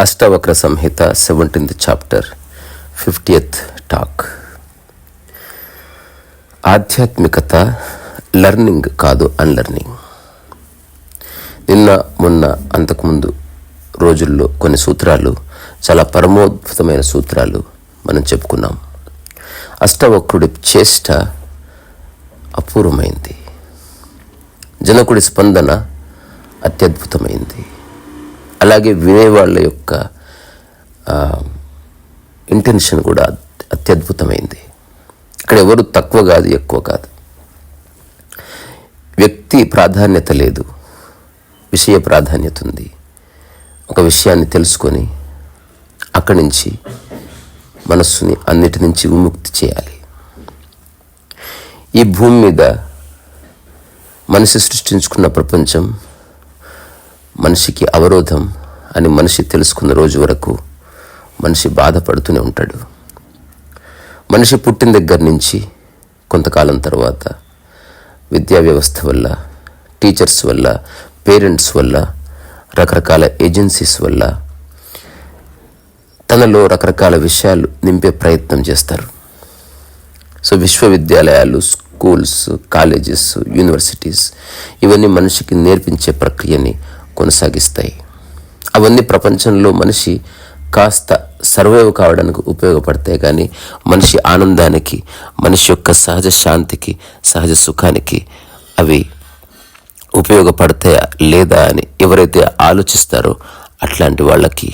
అష్టవక్ర సంహిత 17th chapter 50th talk. ఆధ్యాత్మికత learning కాదు, unlearning. నిన్న మొన్న అంతకుముందు రోజుల్లో కొన్ని సూత్రాలు, చాలా పరమోద్భుతమైన సూత్రాలు మనం చెప్పుకున్నాం. అష్టవక్రుడి చేష్ట అపూర్వమైంది, జనకుడి స్పందన అత్యద్భుతమైంది. అలాగే వినేవాళ్ళ యొక్క ఇంటెన్షన్ కూడా అత్యద్భుతమైంది. ఇక్కడ ఎవరు తక్కువ కాదు, ఎక్కువ కాదు. వ్యక్తి ప్రాధాన్యత లేదు, విషయ ప్రాధాన్యత ఉంది. ఒక విషయాన్ని తెలుసుకొని అక్కడి నుంచి మనస్సుని అన్నిటి నుంచి విముక్తి చేయాలి. ఈ భూమి మీద మనిషి సృష్టించుకున్న ప్రపంచం మనిషికి అవరోధం అని మనిషి తెలుసుకున్న రోజు వరకు మనిషి బాధపడుతూనే ఉంటాడు. మనిషి పుట్టిన దగ్గర నుంచి కొంతకాలం తర్వాత విద్యా వ్యవస్థ వల్ల, టీచర్స్ వల్ల, పేరెంట్స్ వల్ల, రకరకాల ఏజెన్సీస్ వల్ల తనలో రకరకాల విషయాలు నింపే ప్రయత్నం చేస్తారు. సో విశ్వవిద్యాలయాలు, స్కూల్స్, కాలేజెస్, యూనివర్సిటీస్ ఇవన్నీ మనిషికి నేర్పించే ప్రక్రియని కొనసాగిస్తాయి. అవన్నీ ప్రపంచంలో మనిషి కాస్త సర్వైవ్ కావడానికి ఉపయోగపడతాయి, కానీ మనిషి ఆనందానికి, మనిషి యొక్క సహజ శాంతికి, సహజ సుఖానికి అవి ఉపయోగపడతాయా లేదా అని ఎవరైతే ఆలోచిస్తారో అట్లాంటి వాళ్ళకి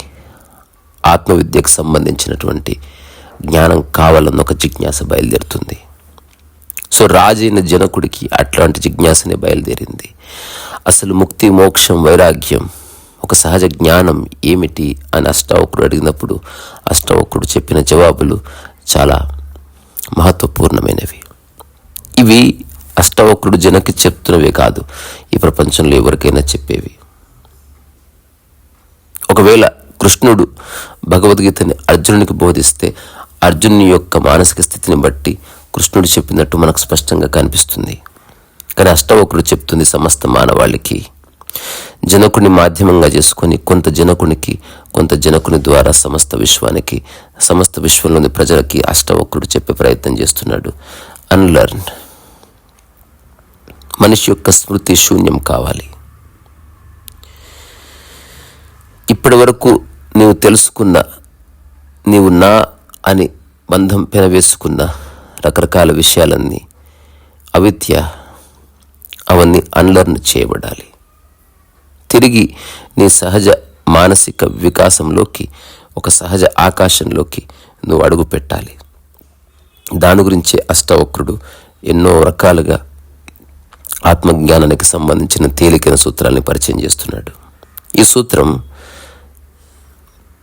ఆత్మవిద్యకు సంబంధించినటువంటి జ్ఞానం కావాలన్న ఒక జిజ్ఞాస బయలుదేరుతుంది. సో రాజైన జనకుడికి అట్లాంటి జిజ్ఞాసనే బయలుదేరింది. అసలు ముక్తి, మోక్షం, వైరాగ్యం, ఒక సహజ జ్ఞానం ఏమిటి అని అష్టావక్రుడు అడిగినప్పుడు అష్టావక్రుడు చెప్పిన జవాబులు చాలా మహత్వపూర్ణమైనవి. ఇవి అష్టావక్రుడు జనకి చెప్తున్నవే కాదు, ఈ ప్రపంచంలో ఎవరికైనా చెప్పేవి. ఒకవేళ కృష్ణుడు భగవద్గీతని అర్జునునికి బోధిస్తే అర్జునుని యొక్క మానసిక స్థితిని బట్టి కృష్ణుడు చెప్పినట్టు మనకు స్పష్టంగా కనిపిస్తుంది. కానీ అష్టావక్రుడు చెప్తుంది సమస్త మానవాళికి. జనకుని మాధ్యమంగా చేసుకొని కొంత జనకునికి, కొంత జనకుని ద్వారా సమస్త విశ్వానికి, సమస్త విశ్వంలోని ప్రజలకి అష్టావక్రుడు చెప్పే ప్రయత్నం చేస్తున్నాడు. అన్లర్న్. మనిషి యొక్క స్మృతి శూన్యం కావాలి. ఇప్పటి వరకు నీవు తెలుసుకున్న, నీవు నా అని బంధం పెనవేసుకున్న రకరకాల విషయాలన్నీ అవిద్య, అవన్నీ అన్లర్న్ చేయబడాలి. తిరిగి నీ సహజ మానసిక వికాసంలోకి, ఒక సహజ ఆకాశంలోకి నువ్వు అడుగు పెట్టాలి. దాని గురించి అష్టావక్రుడు ఎన్నో రకాలుగా ఆత్మజ్ఞానానికి సంబంధించిన తేలికైన సూత్రాలని పరిచయం చేస్తున్నాడు. ఈ సూత్రం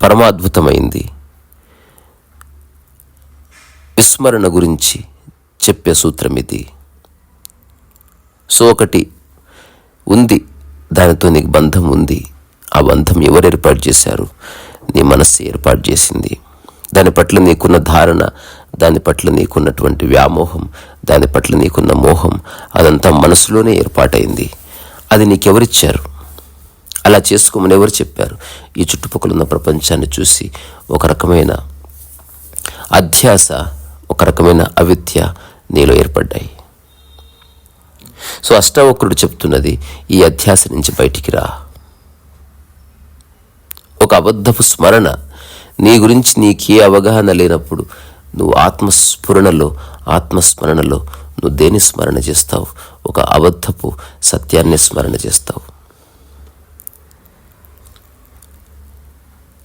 పరమాద్భుతమైంది. విస్మరణ గురించి చెప్పే సూత్రం ఇది. సో ఒకటి ఉంది, దానితో నీకు బంధం ఉంది. ఆ బంధం ఎవరు ఏర్పాటు చేశారు? నీ మనస్సు ఏర్పాటు చేసింది. దాని పట్ల నీకున్న ధారణ, దాని పట్ల నీకున్నటువంటి వ్యామోహం, దాని పట్ల నీకున్న మోహం, అదంతా మనసులోనే ఏర్పాటైంది. అది నీకెవరిచ్చారు? అలా చేసుకోమని ఎవరు చెప్పారు? ఈ చుట్టుపక్కల ఉన్న ప్రపంచాన్ని చూసి ఒక రకమైన అధ్యాస, ఒక రకమైన అవిద్య నీలో ఏర్పడ్డాయి. సో అష్టావక్రుడు చెప్తున్నది, ఈ అధ్యాస నుంచి బయటికి రా. ఒక అబద్ధపు స్మరణ, నీ గురించి నీకే అవగాహన లేనప్పుడు నువ్వు ఆత్మస్ఫురణలో, ఆత్మస్మరణలో నువ్వు దేని స్మరణ చేస్తావు? ఒక అబద్ధపు సత్యాన్ని స్మరణ చేస్తావు.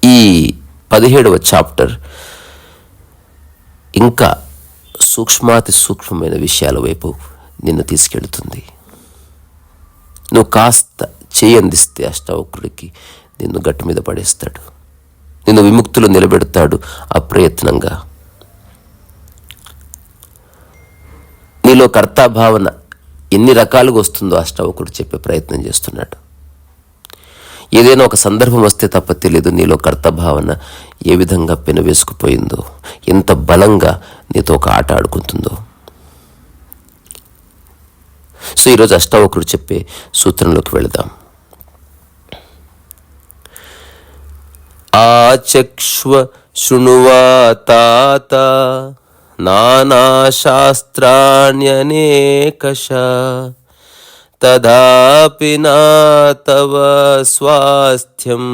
ఈ 17వ చాప్టర్ ఇంకా సూక్ష్మాతి సూక్ష్మమైన విషయాల వైపు నిన్ను తీసుకెళ్తుంది. నువ్వు కాస్త చేయందిస్తే అష్టావక్రుడికి నిన్ను గట్టు మీద పడేస్తాడు, నిన్ను విముక్తులు నిలబెడతాడు అప్రయత్నంగా. నీలో కర్తాభావన ఎన్ని రకాలుగా వస్తుందో అష్టావక్రుడు చెప్పే ప్రయత్నం చేస్తున్నాడు. ఏదైనా ఒక సందర్భం వస్తే తప్ప తెలియదు నీలో కర్తభావన ఏ విధంగా పెనవేసుకుపోయిందో, ఎంత బలంగా నీతో ఒక ఆట ఆడుకుంటుందో. సో ఈరోజు అష్టావక్రుడు చెప్పే సూత్రంలోకి వెళదాం. ఆచక్ష్వ శృణువాతాత నానాశాస్త్రాణ్యనేకశ తదాపి నా తవ స్వాస్థ్యం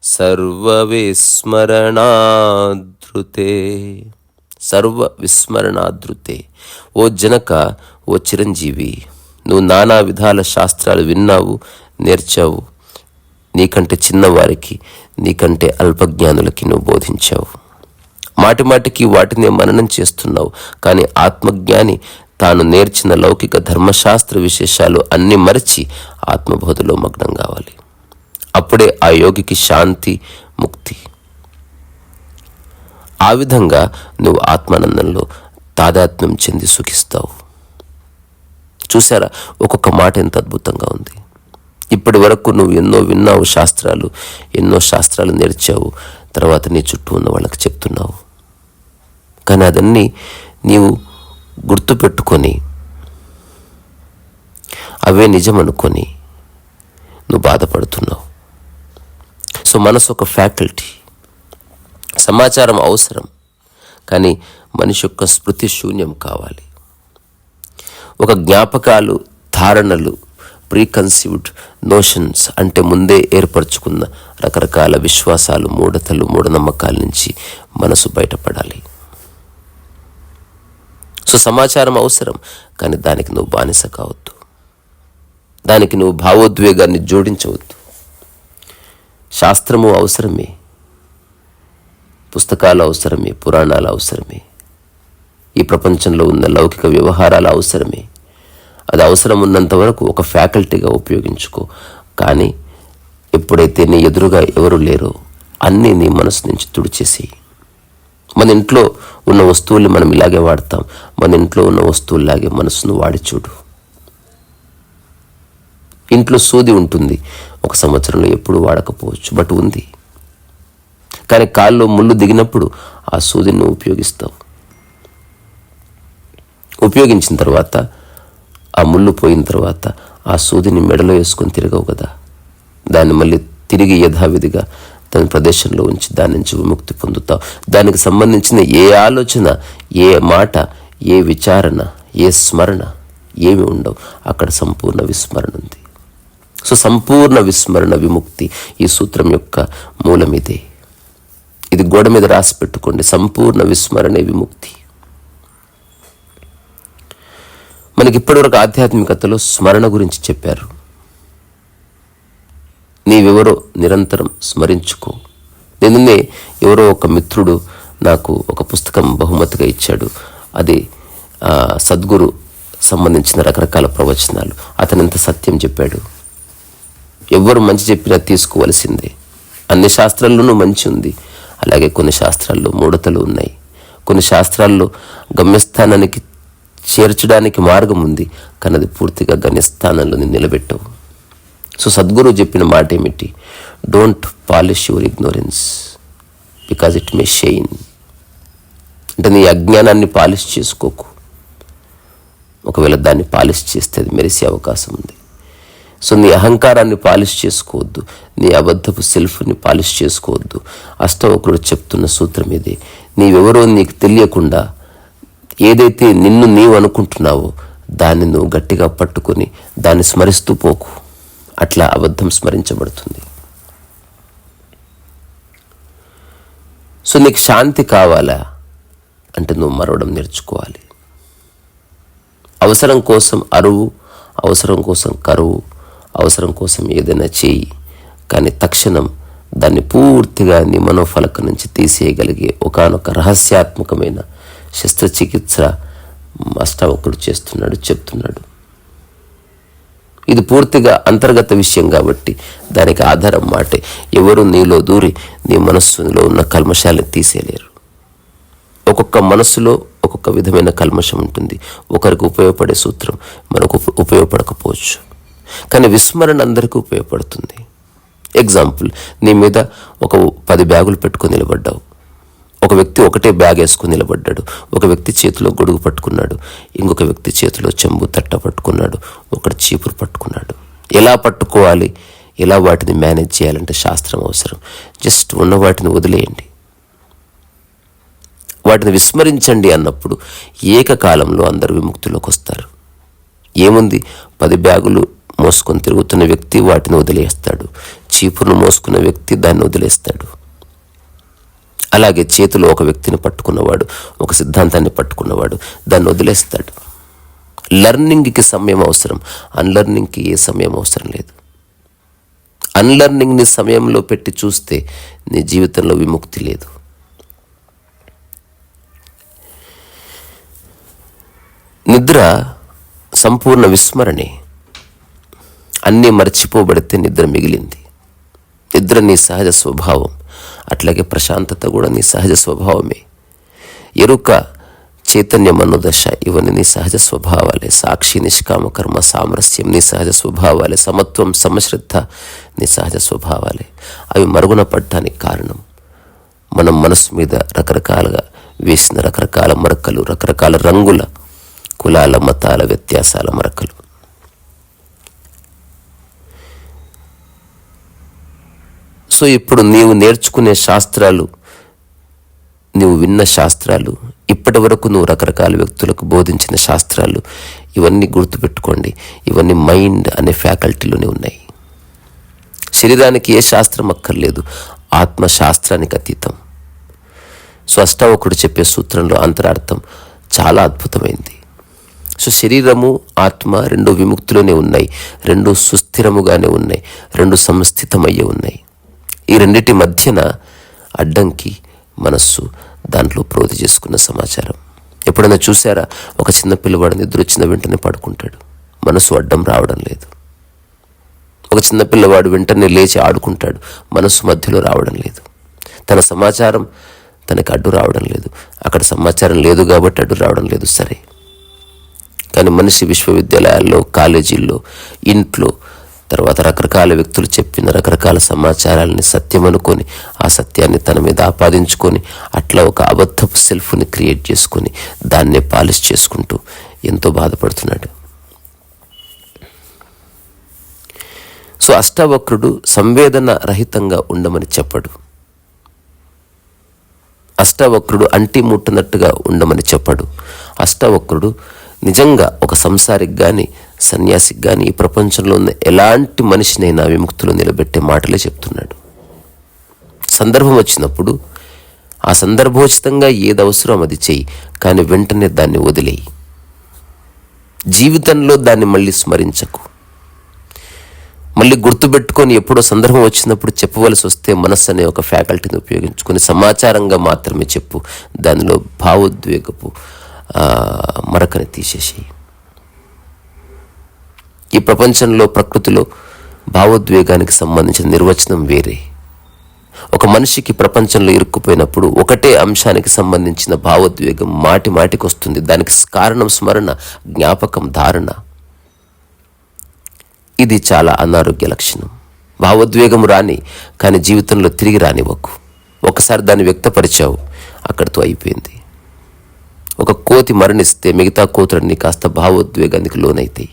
సర్వవిస్మరణాదృతే. సర్వవిస్మరణాదృతే. ఓ జనక, ఓ చిరంజీవి, నువ్వు నానా విధాల శాస్త్రాలు విన్నావు, నేర్చావు. నీకంటే చిన్నవారికి, నీకంటే అల్పజ్ఞానులకి నువ్వు బోధించావు. మాటి మాటికి వాటిని మననం చేస్తున్నావు. కానీ ఆత్మజ్ఞాని తాను నేర్చిన లౌకిక ధర్మశాస్త్ర విశేషాలు అన్నీ మరచి ఆత్మబోధలో మగ్నం కావాలి. అప్పుడే ఆ యోగికి శాంతి, ముక్తి. ఆ విధంగా నువ్వు ఆత్మానందంలో తాదాత్మ్యం చెంది సుఖిస్తావు. చూసారా, ఒక్కొక్క మాట ఎంత అద్భుతంగా ఉంది. ఇప్పటి వరకు నువ్వు ఎన్నో విన్నావు శాస్త్రాలు, ఎన్నో శాస్త్రాలు నేర్చావు, తర్వాత నీ చుట్టూ ఉన్న వాళ్ళకి చెప్తున్నావు. కానీ అదన్నీ నీవు గుర్తుపెట్టుకొని అవే నిజం అనుకొని నువ్వు బాధపడుతున్నావు. సో మనసు ఒక ఫ్యాకల్టీ. సమాచారం అవసరం, కానీ మనిషి యొక్క స్మృతి శూన్యం కావాలి. ఒక జ్ఞాపకాలు, ధారణలు, ప్రీకన్సీవ్డ్ నోషన్స్ అంటే ముందే ఏర్పరచుకున్న రకరకాల విశ్వాసాలు, మూఢతలు, మూఢనమ్మకాల నుంచి మనసు బయటపడాలి. సో సమాచారం అవసరం, కానీ దానికి నువ్వు బానిస కావద్దు. దానికి నువ్వు భావోద్వేగాన్ని జోడించవద్దు. శాస్త్రము అవసరమే, పుస్తకాలు అవసరమే, పురాణాలు అవసరమే, ఈ ప్రపంచంలో ఉన్న లౌకిక వ్యవహారాలు అవసరమే. అది అవసరం ఉన్నంత వరకు ఒక ఫ్యాకల్టీగా ఉపయోగించుకో. కానీ ఎప్పుడైతే నీ ఎదురుగా ఎవరు లేరో అన్నీ నీ మనసు నుంచి తుడిచేసేయి. మన ఇంట్లో ఉన్న వస్తువుల్ని మనం ఇలాగే వాడతాం. మన ఇంట్లో ఉన్న వస్తువుల్లాగే మనసును వాడి చూడు. ఇంట్లో సూది ఉంటుంది, 1 సంవత్సరంలో ఎప్పుడు వాడకపోవచ్చు, బట్ ఉంది. కానీ కాల్లో ముళ్ళు దిగినప్పుడు ఆ సూదిని ఉపయోగిస్తావు. ఉపయోగించిన తర్వాత, ఆ ముళ్ళు పోయిన తర్వాత ఆ సూదిని మెడలో వేసుకొని తిరగవు కదా. దాన్ని మళ్ళీ తిరిగి యథావిధిగా దాని ప్రదేశంలో ఉంచి దాని నుంచి విముక్తి పొందుతావు. దానికి సంబంధించిన ఏ ఆలోచన, ఏ మాట, ఏ విచారణ, ఏ స్మరణ ఏమి ఉండవు. అక్కడ సంపూర్ణ విస్మరణ ఉంది. సో సంపూర్ణ విస్మరణ విముక్తి ఈ సూత్రం యొక్క మూలం ఇదే. ఇది గోడ మీద రాసి పెట్టుకోండి. సంపూర్ణ విస్మరణే విముక్తి. మనకి ఇప్పటివరకు ఆధ్యాత్మికతలో స్మరణ గురించి చెప్పారు. నీవెవరో నిరంతరం స్మరించుకో. నిన్ననే ఎవరో ఒక మిత్రుడు నాకు ఒక పుస్తకం బహుమతిగా ఇచ్చాడు. అది సద్గురు సంబంధించిన రకరకాల ప్రవచనాలు. అతను ఎంత సత్యం చెప్పాడు. ఎవరు మంచి చెప్పినా తీసుకోవలసిందే. అన్ని శాస్త్రాల్లోనూ మంచి ఉంది, అలాగే కొన్ని శాస్త్రాల్లో మూఢతలు ఉన్నాయి. కొన్ని శాస్త్రాల్లో గమ్యస్థానానికి చేర్చడానికి మార్గం ఉంది, కానీ అది పూర్తిగా గమ్యస్థానంలో నిలబెట్టవు. సో సద్గురు చెప్పిన మాట ఏమిటి? Don't polish your ignorance because it may shine. అంటే నీ అజ్ఞానాన్ని పాలిష్ చేసుకోకు. ఒకవేళ దాన్ని పాలిష్ చేస్తే అది మెరిసే అవకాశం ఉంది. సో నీ అహంకారాన్ని పాలిష్ చేసుకోవద్దు, నీ అబద్ధపు సెల్ఫ్ని పాలిష్ చేసుకోవద్దు. అష్టావక్రుడు చెప్తున్న సూత్రం ఇదే. నీవెవరో నీకు తెలియకుండా ఏదైతే నిన్ను నీవు అనుకుంటున్నావో దాన్ని నువ్వు గట్టిగా పట్టుకొని దాన్ని స్మరిస్తూ పోకు. అట్లా అబద్ధం స్మరించబడుతుంది. సో నీకు శాంతి కావాలా అంటే నువ్వు మరవడం నేర్చుకోవాలి. అవసరం కోసం అరువు, అవసరం కోసం కరువు, అవసరం కోసం ఏదైనా చేయి, కానీ తక్షణం దాన్ని పూర్తిగా నీ మనోఫలక నుంచి తీసేయగలిగే ఒకానొక రహస్యాత్మకమైన శస్త్రచికిత్స అష్టావక్రుడు చెప్తున్నాడు. ఇది పూర్తిగా అంతర్గత విషయం కాబట్టి దానికి ఆధారం మాటే. ఎవరు నీలో దూరి నీ మనస్సులో ఉన్న కల్మషాలను తీసేయలేరు. ఒక్కొక్క మనస్సులో ఒక్కొక్క విధమైన కల్మషం ఉంటుంది. ఒకరికి ఉపయోగపడే సూత్రం మనకు ఉపయోగపడకపోవచ్చు, కానీ విస్మరణ అందరికీ ఉపయోగపడుతుంది. ఎగ్జాంపుల్, నీ మీద ఒక 10 బ్యాగులు పెట్టుకొని నిలబడ్డావు. ఒక వ్యక్తి ఒకటే బ్యాగ్ వేసుకుని నిలబడ్డాడు. ఒక వ్యక్తి చేతిలో గొడుగు పట్టుకున్నాడు, ఇంకొక వ్యక్తి చేతిలో చెంబు తట్ట పట్టుకున్నాడు, ఒకడు చీపురు పట్టుకున్నాడు. ఎలా పట్టుకోవాలి, ఎలా వాటిని మేనేజ్ చేయాలంటే శాస్త్రం అవసరం. జస్ట్ ఉన్న వాటిని వదిలేయండి, వాటిని విస్మరించండి అన్నప్పుడు ఏకకాలంలో అందరూ విముక్తిలోకి వస్తారు. ఏముంది, 10 బ్యాగులు మోసుకొని తిరుగుతున్న వ్యక్తి వాటిని వదిలేస్తాడు, చీపురును మోసుకున్న వ్యక్తి దాన్ని వదిలేస్తాడు. అలాగే చేతిలో ఒక వ్యక్తిని పట్టుకున్నవాడు, ఒక సిద్ధాంతాన్ని పట్టుకున్నవాడు దాన్ని వదిలేస్తాడు. లర్నింగ్కి సమయం అవసరం, అన్లర్నింగ్కి ఏ సమయం అవసరం లేదు. అన్లర్నింగ్ని సమయంలో పెట్టి చూస్తే నీ జీవితంలో విముక్తి లేదు. నిద్ర సంపూర్ణ విస్మరణే. అన్నీ మర్చిపోబడితే నిద్ర మిగిలింది. నిద్ర నీ సహజ స్వభావం, అట్లాగే ప్రశాంతత కూడా నీ సహజ స్వభావమే. ఎరుక, చైతన్యం, మనోదశ ఇవన్నీ నీ సహజ స్వభావాలే. సాక్షి, నిష్కామ కర్మ, సామరస్యం నీ సహజ స్వభావాలే. సమత్వం, సమశ్రద్ధ నీ సహజ స్వభావాలే. అవి మరుగున పడటానికి కారణం మనం మనసు మీద రకరకాలుగా వేసిన రకరకాల మరకలు, రకరకాల రంగుల, కులాల, మతాల వ్యత్యాసాల మరకలు. సో ఇప్పుడు నీవు నేర్చుకునే శాస్త్రాలు, నీవు విన్న శాస్త్రాలు, ఇప్పటి వరకు నువ్వు రకరకాల వ్యక్తులకు బోధించిన శాస్త్రాలు, ఇవన్నీ గుర్తుపెట్టుకోండి, ఇవన్నీ మైండ్ అనే ఫ్యాకల్టీలోనే ఉన్నాయి. శరీరానికి ఏ శాస్త్రం అక్కర్లేదు, ఆత్మ శాస్త్రానికి అతీతం. సో అష్టావకుడు చెప్పే సూత్రంలో అంతరార్థం చాలా అద్భుతమైంది. సో శరీరము, ఆత్మ రెండు విముక్తిలోనే ఉన్నాయి, రెండు సుస్థిరముగానే ఉన్నాయి, రెండు సంస్థితమయ్యే ఉన్నాయి. ఈ రెండిటి మధ్యన అడ్డంకి మనస్సు, దాంట్లో ప్రోధి చేసుకున్న సమాచారం. ఎప్పుడైనా చూసారా, ఒక చిన్న పిల్లవాడు నిద్ర వచ్చిన వెంటనే పడుకుంటాడు, మనసు అడ్డం రావడం లేదు. ఒక చిన్న పిల్లవాడు వెంటనే లేచి ఆడుకుంటాడు, మనసు మధ్యలో రావడం లేదు. తన సమాచారం తనకి అడ్డు రావడం లేదు, అక్కడ సమాచారం లేదు కాబట్టి అడ్డు రావడం లేదు, సరే. కానీ మనిషి విశ్వవిద్యాలయాల్లో, కాలేజీల్లో, ఇంట్లో, తర్వాత రకరకాల వ్యక్తులు చెప్పిన రకరకాల సమాచారాలని సత్యం అనుకొని ఆ సత్యాన్ని తన మీద ఆపాదించుకొని అట్లా ఒక అబద్ధపు సెల్ఫ్ని క్రియేట్ చేసుకొని దాన్నే పాలిష్ చేసుకుంటూ ఎంతో బాధపడుతున్నాడు. సో అష్టావక్రుడు సంవేదన రహితంగా ఉండమని చెప్పడు. అష్టావక్రుడు అంటి ముట్టనట్టుగా ఉండమని చెప్పడు. అష్టావక్రుడు నిజంగా ఒక సంసారికి కానీ, సన్యాసికి కానీ, ఈ ప్రపంచంలో ఉన్న ఎలాంటి మనిషినైనా విముక్తులు నిలబెట్టే మాటలే చెప్తున్నాడు. సందర్భం వచ్చినప్పుడు ఆ సందర్భోచితంగా ఏది అవసరం అది చెయ్యి, కానీ వెంటనే దాన్ని వదిలేయి. జీవితంలో దాన్ని మళ్ళీ స్మరించకు. మళ్ళీ గుర్తుపెట్టుకొని ఎప్పుడో సందర్భం వచ్చినప్పుడు చెప్పవలసి వస్తే మనస్సు అనే ఒక ఫ్యాకల్టీని ఉపయోగించుకొని సమాచారంగా మాత్రమే చెప్పు. దానిలో భావోద్వేగపు మరకని తీసేసి. ఈ ప్రపంచంలో, ప్రకృతిలో భావోద్వేగానికి సంబంధించిన నిర్వచనం వేరే. ఒక మనిషికి ప్రపంచంలో ఇరుక్కుపోయినప్పుడు ఒకటే అంశానికి సంబంధించిన భావోద్వేగం మాటి మాటికి వస్తుంది. దానికి కారణం స్మరణ, జ్ఞాపకం, ధారణ. ఇది చాలా అనారోగ్య లక్షణం. భావోద్వేగం రాని, కానీ జీవితంలో తిరిగి రానివ్వకు. ఒకసారి దాన్ని వ్యక్తపరిచావు, అక్కడితో అయిపోయింది. ఒక కోతి మరణిస్తే మిగతా కోతులన్నీ కాస్త భావోద్వేగానికి లోనైతాయి,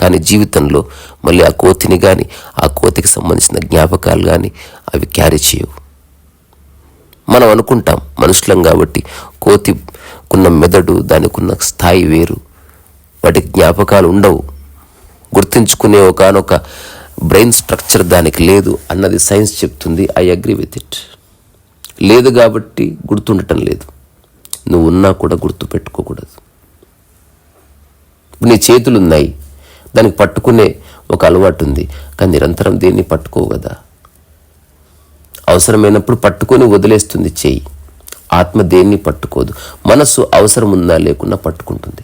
కానీ జీవితంలో మళ్ళీ ఆ కోతిని కానీ, ఆ కోతికి సంబంధించిన జ్ఞాపకాలు కానీ అవి క్యారీ చేయవు. మనం అనుకుంటాం మనుషులం కాబట్టి కోతికున్న మెదడు, దానికున్న స్థాయి వేరు, వాటికి జ్ఞాపకాలు ఉండవు, గుర్తించుకునే ఒకనొక బ్రెయిన్ స్ట్రక్చర్ దానికి లేదు అన్నది సైన్స్ చెప్తుంది. I agree with it. లేదు కాబట్టి గుర్తుండటం లేదు. నువ్వు ఉన్నా కూడా గుర్తు పెట్టుకోకూడదు. నీ చేతులు ఉన్నాయి, దానికి పట్టుకునే ఒక అలవాటు ఉంది, కానీ నిరంతరం దేన్ని పట్టుకోవు కదా. అవసరమైనప్పుడు పట్టుకొని వదిలేస్తుంది చెయ్యి. ఆత్మ దేన్ని పట్టుకోదు. మనసు అవసరం ఉందా లేకున్నా పట్టుకుంటుంది.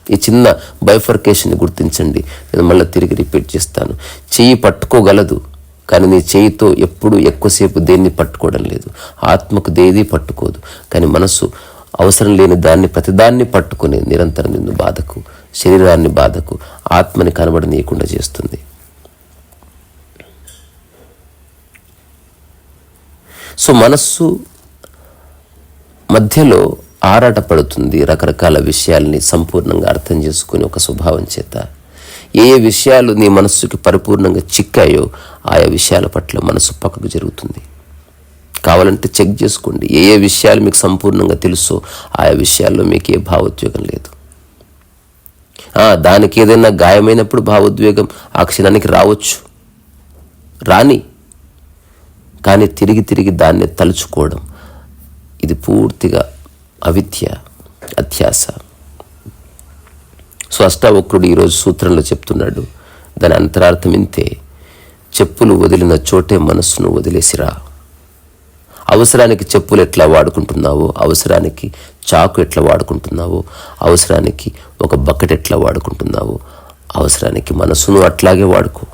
ఈ చిన్న బైఫర్కేషన్ని గుర్తించండి. నేను మళ్ళీ తిరిగి రిపీట్ చేస్తాను. చెయ్యి పట్టుకోగలదు, కానీ నీ చేయితో ఎప్పుడు ఎక్కువసేపు దేన్ని పట్టుకోవడం లేదు. ఆత్మకు దేది పట్టుకోదు, కానీ మనసు అవసరం లేని దాన్ని, ప్రతిదాన్ని పట్టుకుని నిరంతరం నిన్ను బాధకు, శరీరాన్ని బాధకు, ఆత్మని కనబడనీయకుండా చేస్తుంది. సో మనస్సు మధ్యలో ఆరాటపడుతుంది రకరకాల విషయాల్ని సంపూర్ణంగా అర్థం చేసుకుని ఒక స్వభావం చేత. ఏ ఏ విషయాలు నీ మనస్సుకి పరిపూర్ణంగా చిక్కాయో ఆయా విషయాల పట్ల మనసు పక్కకు జరుగుతుంది. కావాలంటే చెక్ చేసుకోండి. ఏ ఏ విషయాలు మీకు సంపూర్ణంగా తెలుసో ఆయా విషయాల్లో మీకు ఏ భావోద్వేగం లేదు. దానికి ఏదైనా గాయమైనప్పుడు భావోద్వేగం ఆ క్షణానికి రావచ్చు, రాని. కానీ తిరిగి తిరిగి దాన్ని తలుచుకోవడం ఇది పూర్తిగా అవిద్య, అధ్యాస. సో అష్టావక్రుడు ఈరోజు సూత్రంలో చెప్తున్నాడు, దాని అంతరార్థం ఇంతే: చెప్పులు వదిలిన చోటే మనస్సును వదిలేసిరా. అవసరానికి చెప్పులు ఎట్లా వాడుకుంటున్నావో, అవసరానికి చాకు ఎట్లా వాడుకుంటున్నావో, అవసరానికి ఒక బకెట్ ఎట్లా వాడుకుంటున్నావో, అవసరానికి మనసును అట్లాగే వాడుకో.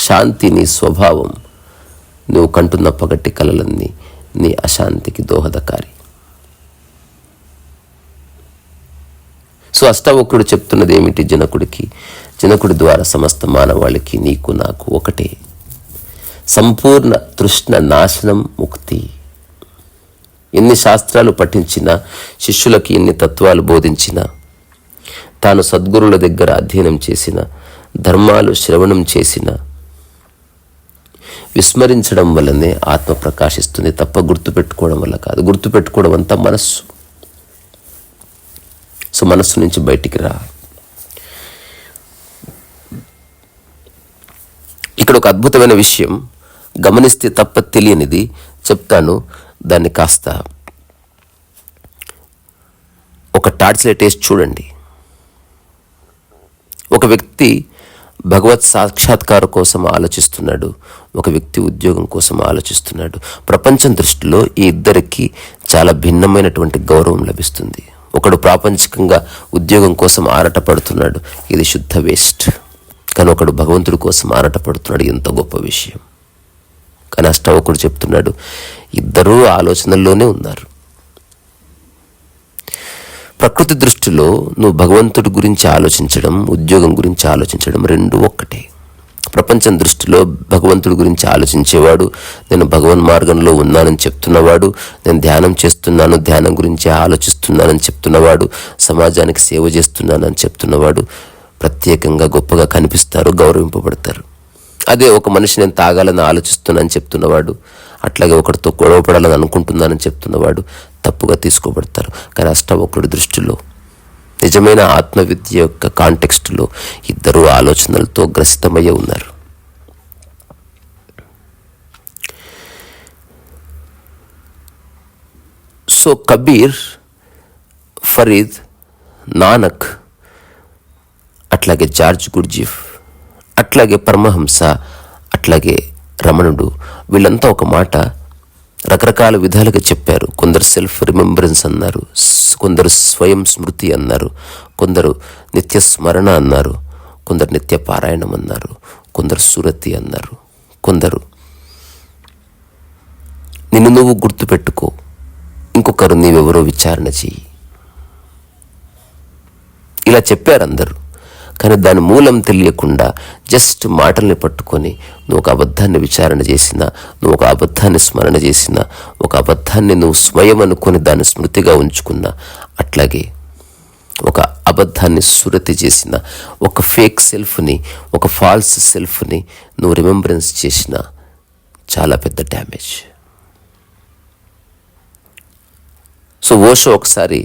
శాంతి నీ స్వభావం. నువ్వు కంటున్న పగటి కలలన్నీ నీ అశాంతికి దోహదకారి. సో అష్టావక్రుడు చెప్తున్నది ఏమిటి జనకుడికి? జనకుడి ద్వారా సమస్త మానవాళికి, నీకు నాకు ఒకటే: సంపూర్ణ తృష్ణ నాశనం, ముక్తి. ఎన్ని శాస్త్రాలు పఠించినా, శిష్యులకి ఎన్ని తత్వాలు బోధించినా, తాను సద్గురుల దగ్గర అధ్యయనం చేసిన, ధర్మాలు శ్రవణం చేసిన, విస్మరించడం వల్లనే ఆత్మ ప్రకాశిస్తుంది తప్ప గుర్తుపెట్టుకోవడం వల్ల కాదు. గుర్తుపెట్టుకోవడం అంతా మనస్సు. సో మనస్సు నుంచి బయటికి రా. ఇక్కడ ఒక అద్భుతమైన విషయం గమనిస్తే తప్ప తెలియనిది చెప్తాను. దాన్ని కాస్త ఒక టార్చ్ లైట్ వేసి చూడండి. ఒక వ్యక్తి భగవత్ సాక్షాత్కారం కోసం ఆలోచిస్తున్నాడు, ఒక వ్యక్తి ఉద్యోగం కోసం ఆలోచిస్తున్నాడు. ప్రపంచం దృష్టిలో ఈ ఇద్దరికి చాలా భిన్నమైనటువంటి గౌరవం లభిస్తుంది. ఒకడు ప్రాపంచికంగా ఉద్యోగం కోసం ఆరాటపడుతున్నాడు, ఇది శుద్ధ వేస్ట్. కానీ ఒకడు భగవంతుడి కోసం ఆరాటపడుతున్నాడు, ఎంత గొప్ప విషయం. కానీ అష్టావకుడు చెప్తున్నాడు, ఇద్దరూ ఆలోచనల్లోనే ఉన్నారు. ప్రకృతి దృష్టిలో నువ్వు భగవంతుడి గురించి ఆలోచించడం, ఉద్యోగం గురించి ఆలోచించడం రెండు ఒక్కటే. ప్రపంచం దృష్టిలో భగవంతుడి గురించి ఆలోచించేవాడు, నేను భగవన్ మార్గంలో ఉన్నానని చెప్తున్నవాడు, నేను ధ్యానం చేస్తున్నాను, ధ్యానం గురించి ఆలోచిస్తున్నానని చెప్తున్నవాడు, సమాజానికి సేవ చేస్తున్నానని చెప్తున్నవాడు ప్రత్యేకంగా గొప్పగా కనిపిస్తారు, గౌరవింపబడతారు. అదే ఒక మనిషి నేను తాగాలని ఆలోచిస్తున్నానని చెప్తున్నవాడు, అట్లాగే ఒకరితో గొడవపడాలని అనుకుంటున్నానని చెప్తున్నవాడు తప్పుగా తీసుకోబడతారు. కానీ అష్టావక్రుడి దృష్టిలో, నిజమైన ఆత్మవిద్య యొక్క కాంటెక్స్ట్లో ఇద్దరు ఆలోచనలతో గ్రసితమయ్యే ఉన్నారు. సో కబీర్, ఫరీద్, నానక్, అట్లాగే జార్జ్ గుర్జీఫ్, అట్లాగే పరమహంస, అట్లాగే రమణుడు, వీళ్ళంతా ఒక మాట రకరకాల విధాలుగా చెప్పారు. కొందరు సెల్ఫ్ రిమెంబరెన్స్ అన్నారు, కొందరు స్వయం స్మృతి అన్నారు, కొందరు నిత్య స్మరణ అన్నారు, కొందరు నిత్య పారాయణం అన్నారు, కొందరు సురతి అన్నారు, కొందరు నిన్ను నువ్వు గుర్తుపెట్టుకో, ఇంకొకరు నీవెవరో విచారణ చెయ్యి. ఇలా చెప్పారు అందరూ. కానీ దాని మూలం తెలియకుండా జస్ట్ మాటల్ని పట్టుకొని నువ్వు ఒక అబద్ధాన్ని విచారణ చేసినా, నువ్వు ఒక అబద్ధాన్ని స్మరణ చేసినా, ఒక అబద్ధాన్ని నువ్వు స్వయం అనుకొని దాన్ని స్మృతిగా ఉంచుకున్నా, అట్లాగే ఒక అబద్ధాన్ని సురతి చేసిన, ఒక ఫేక్ సెల్ఫ్ని, ఒక ఫాల్స్ సెల్ఫ్ని నువ్వు రిమెంబరెన్స్ చేసిన చాలా పెద్ద డ్యామేజ్. సో ఓషో ఒకసారి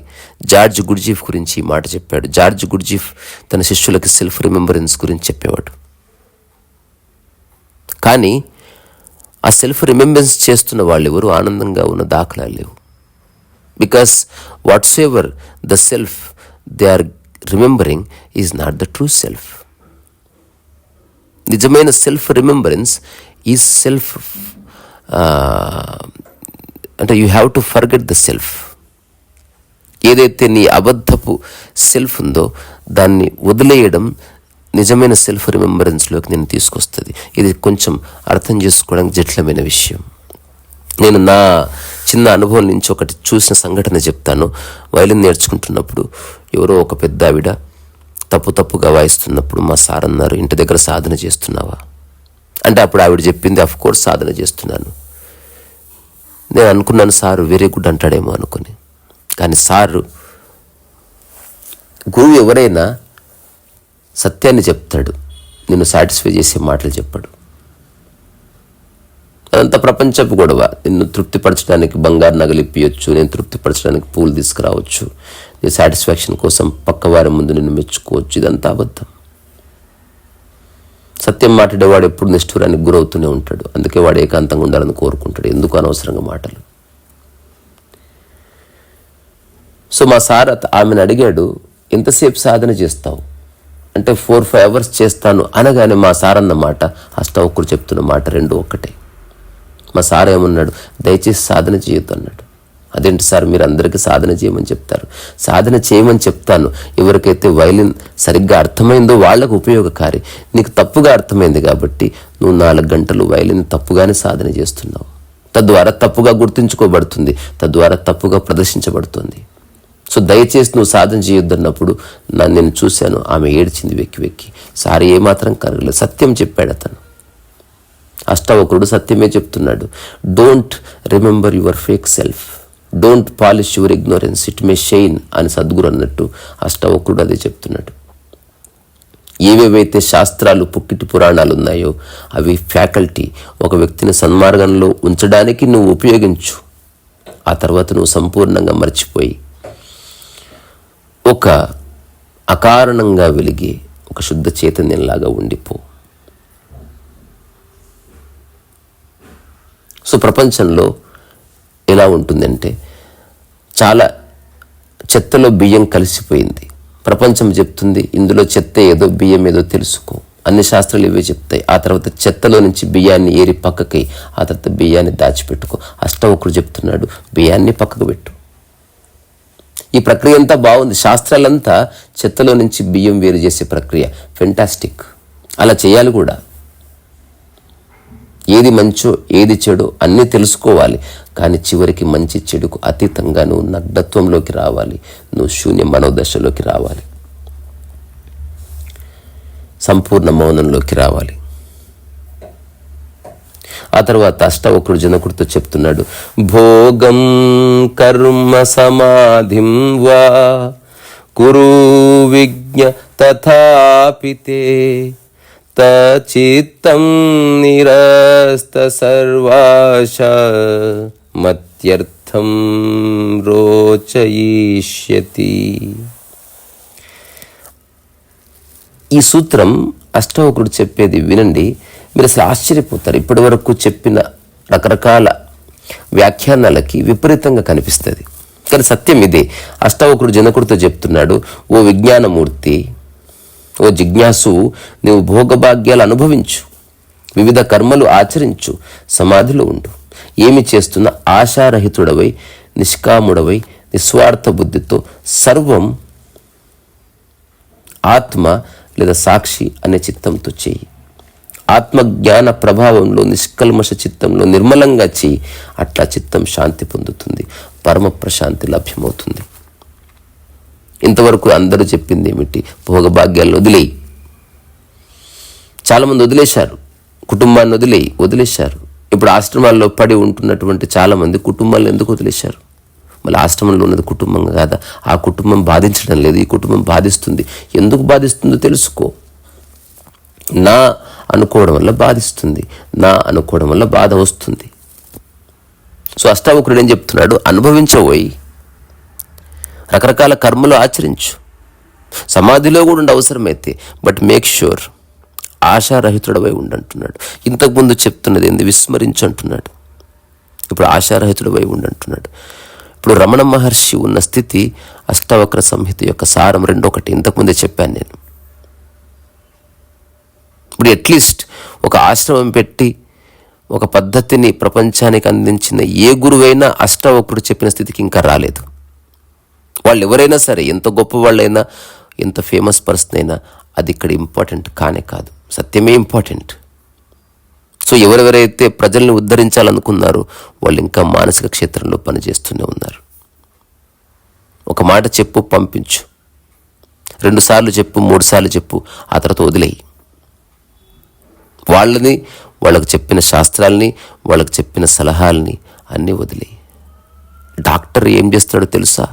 జార్జ్ గుర్జీఫ్ గురించి ఈ మాట చెప్పాడు. జార్జ్ గుర్జీఫ్ తన శిష్యులకి సెల్ఫ్ రిమెంబరెన్స్ గురించి చెప్పేవాడు. కానీ ఆ సెల్ఫ్ రిమెంబరెన్స్ చేస్తున్న వాళ్ళు ఎవరు ఆనందంగా ఉన్న దాఖలాలు లేవు. Because what's ever the self they are remembering is not the true self. నిజమైన సెల్ఫ్ రిమెంబరెన్స్ ఈజ్ సెల్ఫ్, అంటే you have to forget the self. ఏదైతే నీ అబద్ధపు సెల్ఫ్ ఉందో దాన్ని వదిలేయడం నిజమైన సెల్ఫ్ రిమెంబరెన్స్లోకి నేను తీసుకొస్తుంది. ఇది కొంచెం అర్థం చేసుకోవడానికి జటిలమైన విషయం. నేను నా చిన్న అనుభవం నుంచి ఒకటి చూసిన సంఘటన చెప్తాను. వైలిన్ నేర్చుకుంటున్నప్పుడు ఎవరో ఒక పెద్ద ఆవిడ తప్పుగా వాయిస్తున్నప్పుడు మా సార్ అన్నారు, ఇంటి దగ్గర సాధన చేస్తున్నావా అంటే, అప్పుడు ఆవిడ చెప్పింది, అఫ్ కోర్స్ సాధన చేస్తున్నాను. నేను అనుకున్నాను సారు వెరీ గుడ్ అంటాడేమో అనుకుని. కానీ సారు, గురువు ఎవరైనా సత్యాన్ని చెప్తాడు, నిన్ను సాటిస్ఫై చేసే మాటలు చెప్పాడు. అదంతా ప్రపంచపు గొడవ. నిన్ను తృప్తిపరచడానికి బంగారు నగలు ఇప్పియొచ్చు, నేను తృప్తిపరచడానికి పూలు తీసుకురావచ్చు, నీ సాటిస్ఫాక్షన్ కోసం పక్కవారి ముందు నిన్ను మెచ్చుకోవచ్చు. ఇదంతా అబద్ధం. సత్యం మాట్లాడేవాడు ఎప్పుడు నిష్ఠూరానికి గురవుతూనే ఉంటాడు. అందుకే వాడు ఏకాంతంగా ఉండాలని కోరుకుంటాడు. ఎందుకు అనవసరంగా మాటలు. సో మా సార్ ఆమెను అడిగాడు, ఎంతసేపు సాధన చేస్తావు అంటే 4-5 అవర్స్ చేస్తాను అనగానే మా సార్ అన్న మాట, అష్టావక్రుడు చెప్తున్న మాట రెండు ఒక్కటే. మా సార్ ఏమన్నాడు, దయచేసి సాధన చేయొద్దు అన్నాడు. అదేంటి సార్, మీరు అందరికీ సాధన చేయమని చెప్తారు. సాధన చేయమని చెప్తాను, ఎవరికైతే వైలిన్ సరిగ్గా అర్థమైందో వాళ్ళకు ఉపయోగకారి. నీకు తప్పుగా అర్థమైంది కాబట్టి నువ్వు 4 గంటలు వైలిన్ తప్పుగానే సాధన చేస్తున్నావు. తద్వారా తప్పుగా గుర్తుంచుకోబడుతుంది, తద్వారా తప్పుగా ప్రదర్శించబడుతుంది. సో దయచేసి నువ్వు సాధన చేయొద్దన్నప్పుడు నేను చూశాను, ఆమె ఏడ్చింది వెక్కి వెక్కి. సార్ ఏమాత్రం కరగలేదు, సత్యం చెప్పాడు అతను. అష్టావక్రుడు సత్యమే చెప్తున్నాడు. Don't remember your fake self, don't polish your ignorance, it may shine అని సద్గురు అన్నట్టు అష్టావక్రుడు అదే చెప్తున్నాడు. ఏవేవైతే శాస్త్రాలు, పుక్కిటి పురాణాలు ఉన్నాయో అవి ఫ్యాకల్టీ. ఒక వ్యక్తిని సన్మార్గంలో ఉంచడానికి నువ్వు ఉపయోగించు. ఆ తర్వాత నువ్వు సంపూర్ణంగా మర్చిపోయి ఒక అకారణంగా వెలిగే ఒక శుద్ధ చైతన్యంలాగా ఉండిపో. సో ప్రపంచంలో ఎలా ఉంటుందంటే, చాలా చెత్తలో బియ్యం కలిసిపోయింది. ప్రపంచం చెప్తుంది ఇందులో చెత్త ఏదో బియ్యం ఏదో తెలుసుకో. అన్ని శాస్త్రాలు ఇవే చెప్తాయి. ఆ తర్వాత చెత్తలో నుంచి బియ్యాన్ని ఏరి పక్కకి, ఆ తర్వాత బియ్యాన్ని దాచిపెట్టుకో. అష్టావక్రుడు చెప్తున్నాడు, బియ్యాన్ని పక్కకు పెట్టు. ఈ ప్రక్రియ అంతా బాగుంది. శాస్త్రాలంతా చెత్తలో నుంచి బియ్యం వేరు చేసే ప్రక్రియ, ఫెంటాస్టిక్. అలా చేయాలి కూడా. ఏది మంచో ఏది చెడో అన్నీ తెలుసుకోవాలి. కానీ చివరికి మంచి చెడుకు అతీతంగా నువ్వు నగ్నత్వంలోకి రావాలి, నువ్వు శూన్య మనోదశలోకి రావాలి, సంపూర్ణ మౌనంలోకి రావాలి. ఆ తర్వాత అష్టావక్రుడు జనకుడితో చెప్తున్నాడు, భోగం కర్మ సమాధిం వా కురు విజ్ఞ తథాపితే తచిత్తం నిరస్త సర్వాశ మత్యర్థం రోచయిష్యతి. ఈ సూత్రం అష్టావక్రుడు చెప్పేది వినండి, మీరు అసలు ఆశ్చర్యపోతారు. ఇప్పటి వరకు చెప్పిన రకరకాల వ్యాఖ్యానాలకి విపరీతంగా కనిపిస్తుంది, కానీ సత్యం ఇదే. అష్టావక్రుడు జనకుడితో చెప్తున్నాడు, ఓ విజ్ఞానమూర్తి, ఓ జిజ్ఞాసు, నీవు భోగభాగ్యాలు అనుభవించు, వివిధ కర్మలు ఆచరించు, సమాధిలో ఉండు. ఏమి చేస్తున్న ఆశారహితుడవై, నిష్కాముడవై, నిస్వార్థ బుద్ధితో సర్వం ఆత్మ లేదా సాక్షి అనే చిత్తంతో చేయి. ఆత్మజ్ఞాన ప్రభావంలో, నిష్కల్మష చిత్తంలో నిర్మలంగా చేయి. అట్లా చిత్తం శాంతి పొందుతుంది, పరమ ప్రశాంతి లభ్యమవుతుంది. ఇంతవరకు అందరూ చెప్పింది ఏమిటి? భోగభాగ్యాలను వదిలేయి. చాలామంది వదిలేశారు, కుటుంబాన్ని వదిలేశారు. ఇప్పుడు ఆశ్రమాల్లో పడి ఉంటున్నటువంటి చాలామంది కుటుంబాలను ఎందుకు వదిలేశారు? మళ్ళీ ఆశ్రమంలో ఉన్నది కుటుంబం కాదా? ఆ కుటుంబం బాధించడం లేదు, ఈ కుటుంబం బాధిస్తుంది. ఎందుకు బాధిస్తుందో తెలుసుకో. నా అనుకోవడం వల్ల బాధిస్తుంది, నా అనుకోవడం వల్ల బాధ వస్తుంది. సో అష్టావక్రుడు ఏం చెప్తున్నాడు? అనుభవించబోయి రకరకాల కర్మలు ఆచరించు, సమాధిలో కూడా ఉండి అవసరమైతే, బట్ మేక్ ష్యూర్ ఆశారహితుడవై ఉండంటున్నాడు. ఇంతకుముందు చెప్తున్నది ఏంది? విస్మరించు అంటున్నాడు. ఇప్పుడు ఆశారహితుడవై ఉండంటున్నాడు. ఇప్పుడు రమణ మహర్షి ఉన్న స్థితి అష్టావక్ర సంహిత యొక్క సారం 2:1 ఇంతకుముందే చెప్పాను నేను. ఇప్పుడు అట్లీస్ట్ ఒక ఆశ్రమం పెట్టి ఒక పద్ధతిని ప్రపంచానికి అందించిన ఏ గురువైనా అష్టావక్రుడు చెప్పిన స్థితికి ఇంకా రాలేదు. వాళ్ళు ఎవరైనా సరే, ఎంత గొప్ప వాళ్ళైనా, ఎంత ఫేమస్ పర్సన్ అయినా, అది ఇక్కడ ఇంపార్టెంట్ కానే కాదు. సత్యమే ఇంపార్టెంట్. సో ఎవరెవరైతే ప్రజల్ని ఉద్ధరించాలనుకున్నారో వాళ్ళు ఇంకా మానసిక క్షేత్రంలో పనిచేస్తూనే ఉన్నారు. ఒక మాట చెప్పు, పంపించు. 2 సార్లు చెప్పు, 3 సార్లు చెప్పు, ఆ తర్వాత వదిలేయి. వాళ్ళని, వాళ్ళకు చెప్పిన శాస్త్రాల్ని, వాళ్ళకు చెప్పిన సలహాల్ని అన్నీ వదిలి. డాక్టర్ ఏం చేస్తాడో తెలుసా?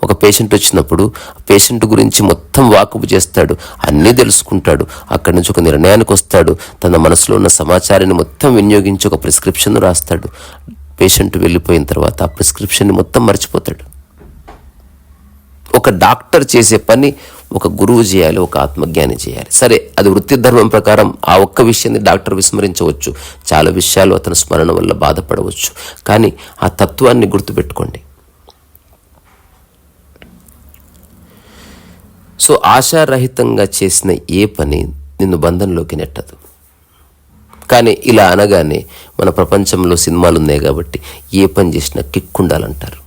ఒక పేషెంట్ వచ్చినప్పుడు పేషెంట్ గురించి మొత్తం వాకపు చేస్తాడు, అన్నీ తెలుసుకుంటాడు, అక్కడి నుంచి ఒక నిర్ణయానికి వస్తాడు, తన మనసులో ఉన్న సమాచారాన్ని మొత్తం వినియోగించి ఒక ప్రిస్క్రిప్షన్ రాస్తాడు. పేషెంట్ వెళ్ళిపోయిన తర్వాత ఆ ప్రిస్క్రిప్షన్ని మొత్తం మర్చిపోతాడు. ఒక డాక్టర్ చేసే పని ఒక గురువు చేయాలి, ఒక ఆత్మజ్ఞాని చేయాలి. సరే, అది వృత్తి ధర్మం ప్రకారం ఆ ఒక్క విషయాన్ని డాక్టర్ విస్మరించవచ్చు, చాలా విషయాలు అతని స్మరణ వల్ల బాధపడవచ్చు. కానీ ఆ తత్వాన్ని గుర్తుపెట్టుకోండి. సో ఆశారహితంగా చేసిన ఏ పని నిన్ను బంధంలోకి నెట్టదు. కానీ ఇలా అనగానే మన ప్రపంచంలో సినిమాలు ఉన్నాయి కాబట్టి ఏ పని చేసినా కిక్ ఉండాలంటారు.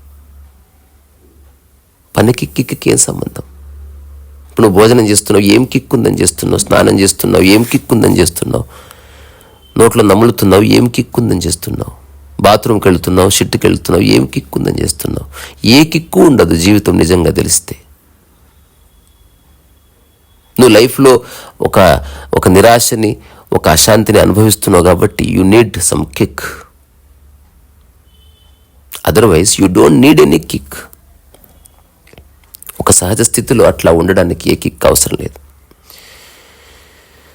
పనికి కిక్కి ఏం సంబంధం? ఇప్పుడు నువ్వు భోజనం చేస్తున్నావు, ఏం కిక్ ఉందని చేస్తున్నావు? స్నానం చేస్తున్నావు, ఏం కిక్ ఉందని చేస్తున్నావు? నోట్లో నములుతున్నావు, ఏం కిక్ ఉందని చేస్తున్నావు? బాత్రూమ్కి వెళ్తున్నావు, షిట్కి వెళ్తున్నావు, ఏం కిక్ ఉందని చేస్తున్నావు? ఏ కిక్కు ఉండదు జీవితం నిజంగా తెలిస్తే. నువ్వు లైఫ్లో ఒక నిరాశని, ఒక అశాంతిని అనుభవిస్తున్నావు కాబట్టి you need some kick. Otherwise you don't need any kick. ఒక సహజ స్థితిలో అట్లా ఉండడానికి ఏ కిక్ అవసరం లేదు.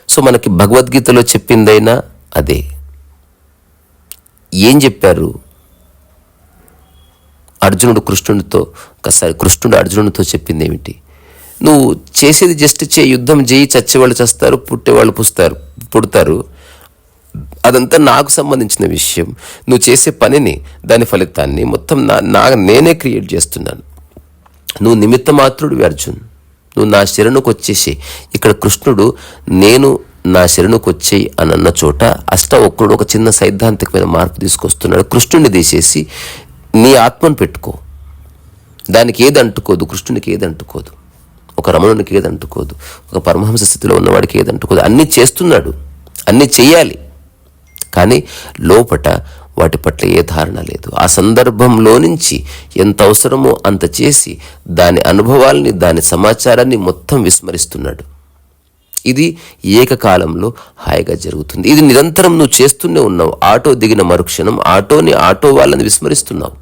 సో మనకి భగవద్గీతలో చెప్పిందైనా అదే. ఏం చెప్పారు? కృష్ణుడు అర్జునుడితో చెప్పింది ఏమిటి? నువ్వు చేసేది జస్ట్ యుద్ధం చేయి, చచ్చేవాళ్ళు చస్తారు, పుట్టేవాళ్ళు పుడతారు, అదంతా నాకు సంబంధించిన విషయం. నువ్వు చేసే పనిని, దాని ఫలితాన్ని మొత్తం నేనే క్రియేట్ చేస్తున్నాను. నువ్వు నిమిత్త మాత్రుడివి అర్జున్, నువ్వు నా శరణుకు వచ్చేసి. ఇక్కడ కృష్ణుడు నేను నా శరణుకు వచ్చేయి అని అన్న చోట అష్టావక్రుడు ఒక చిన్న సైద్ధాంతికమైన మార్పు తీసుకొస్తున్నాడు. కృష్ణుడిని తీసేసి నీ ఆత్మను పెట్టుకో. దానికి ఏది అంటుకోదు, కృష్ణునికి ఏది అంటుకోదు, ఒక రమణునికి ఏది అంటుకోదు, ఒక పరమహంస స్థితిలో ఉన్నవాడికి ఏది అంటుకోదు. అన్నీ చేస్తున్నాడు, అన్నీ చెయ్యాలి, కానీ లోపట వాటి పట్ల ఏ ధారణ లేదు. ఆ సందర్భంలో నుంచి ఎంత అవసరమో అంత చేసి దాని అనుభవాల్ని, దాని సమాచారాన్ని మొత్తం విస్మరిస్తున్నాడు. ఇది ఏకకాలంలో హాయిగా జరుగుతుంది. ఇది నిరంతరం నువ్వు చేస్తూనే ఉన్నావు. ఆటో దిగిన మరుక్షణం ఆటో వాళ్ళని విస్మరిస్తున్నావు,